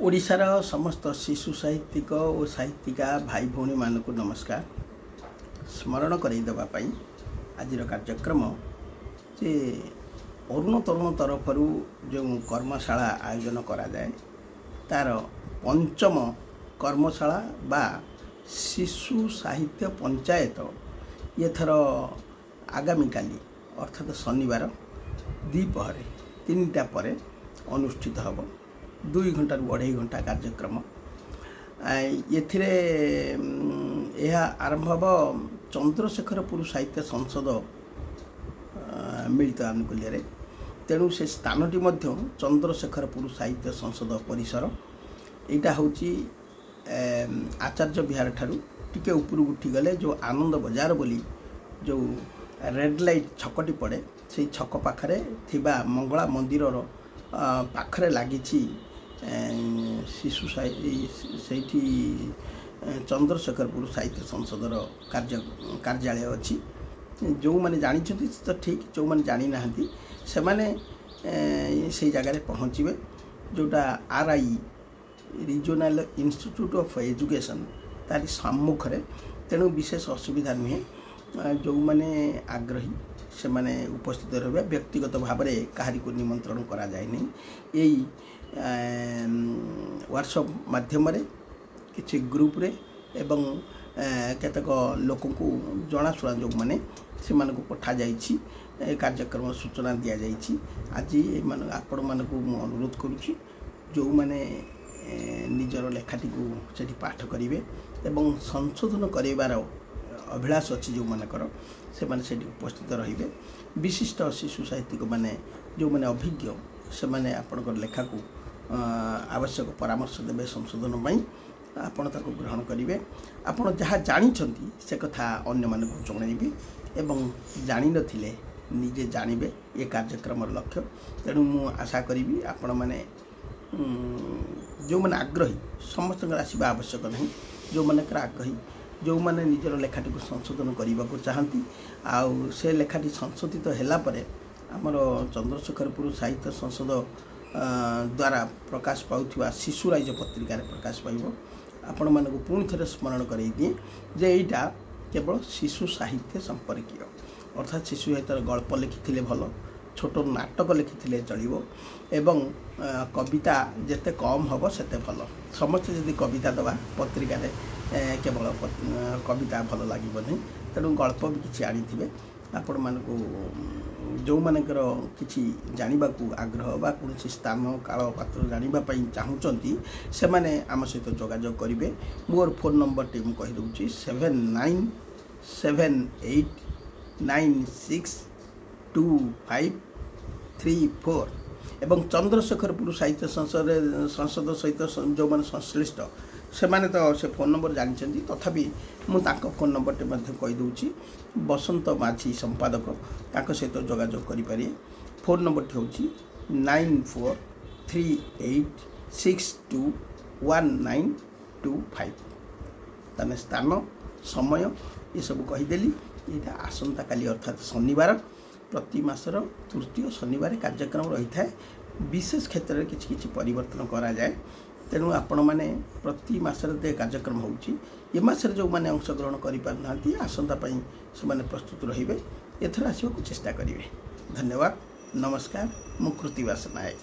ओडिशार समस्त शिशु साहित्यिक और साहित्यिका भाई भौणी मानक नमस्कार। स्मरण करदेवाई आज कार्यक्रम जे अरुण तरुण तरफ जो कर्मशाला आयोजन करा जाए तार पंचम कर्मशाला बा शिशु साहित्य पंचायत एथर आगामी काली अर्थात शनिवार द्विपहर 3टा पर अनुष्ठित हम 2 घंटा रू 2.5 घंटा कार्यक्रम एथिरे यह आरंभ हम चंद्रशेखरपुर साहित्य संसद मिलित आनुकूल्य तेणु से स्थानटी मध्य चंद्रशेखरपुर साहित्य संसद परिसर यहाँ हूँ आचार्य विहार ठारू टिके उपरକୁ उठीगले जो आनंद बजार बोली जो रेड लाइट छकटी पड़े से छक पाखरे थिबा मंगला मंदिर पाखरे लगी शिशु से चंद्रशेखरपुर साहित्य संसदर कार्यालय अच्छी जो मैंने जानी तो ठीक जो मैंने जानी ना से माने से जगह पहुँचे जोटा RI regional institute of education तारी सम्मुख रे तेणु विशेष असुविधा नुहे जो मैंने आग्रही से माने उपस्थित रहे व्यक्तिगत भाव में कहारी को निमंत्रण करा जाए नहीं यही व्हाट्सएप माध्यम किसी ग्रुप रे एवं केतक लोक को जनाशुना जो मैंने से पठा जाइछि कार्यक्रम सूचना दि जाइछि। आज आपण मानक अनुरोध करुछि जो मैंने निजर लेखाटी को सेठी पाठ करेंगे एवं संशोधन करार अभिलाष अच्छी जो मानकर से माने सेठी उपस्थित रहिबे। विशिष्ट शिशु साहित्यिक माने जो माने अभिज्ञ से माने आपनकर लेखा को आवश्यक परामर्श देवे संशोधन पाई आपण ताको ग्रहण करेंगे। आपण जहाँ जानिछंती से कथा अन्य माने को जणाइबे एवं जानि नथिले निजे जानिबे ये कार्यक्रम लक्ष्य। तेणु मु आशा करी आपण माने जो मैंने आग्रही समस्त आसवा आवश्यक नहीं जो मानकर आग्रही जो मैंने निजर लेखाटी को संशोधन करने को चाहती आउ से लेखाटी संशोधित होगापर आमर चंद्रशेखरपुर साहित्य संसद द्वारा प्रकाश पाउथिबा शिशु राइज पत्रिकार प्रकाश पाइब। आपण मानक पुणी थे स्मरण कर दिए जे यहाँ केवल शिशु साहित्य संपर्कीय अर्थात शिशु साहित्य गल्प लिखी भल छोट नाटक लिखी चलो एवं कविता जिते कम हम से भल समस्त जदि कविता दवा पत्रिका केवल कविता भल लगे नहीं तेणु गल्प भी किसी आनी आपण मानक जो मानकर किसी जानवा आग्रह बा कौन स्थान काल पात्र जानापी चाहूँगी से माने आम सहित जोगाजोग करेंगे। मोर फोन नंबर टी मुझे कहीदे 7978962534 एवं चंद्रशेखरपुर साहित्य संसद सहित जो मैंने संश्लिष्ट से माने तो से फोन नंबर जानी तथापि मुझे फोन नंबर टे कहीदे बसंत माझी संपादक ताक सहित जोगाजोग करें। फोन नंबर टी हूँ 9438621925 तमें स्थान समय ये सब कहीदेली। यहाँ आसंता काली अर्थात शनिवार प्रति मासर तृतीय शनिवार कार्यक्रम रही है। विशेष क्षेत्र में किसी परिवर्तन करा जाए तेणु आपण मैंने प्रति मासरे कार्यक्रम होउची ये मासरे जो मैंने अंशग्रहण करें आसंता से मैंने प्रस्तुत रहिबे एथर आसवाक चेष्टा करेंगे। धन्यवाद नमस्कार। मु कृतिवास नायक।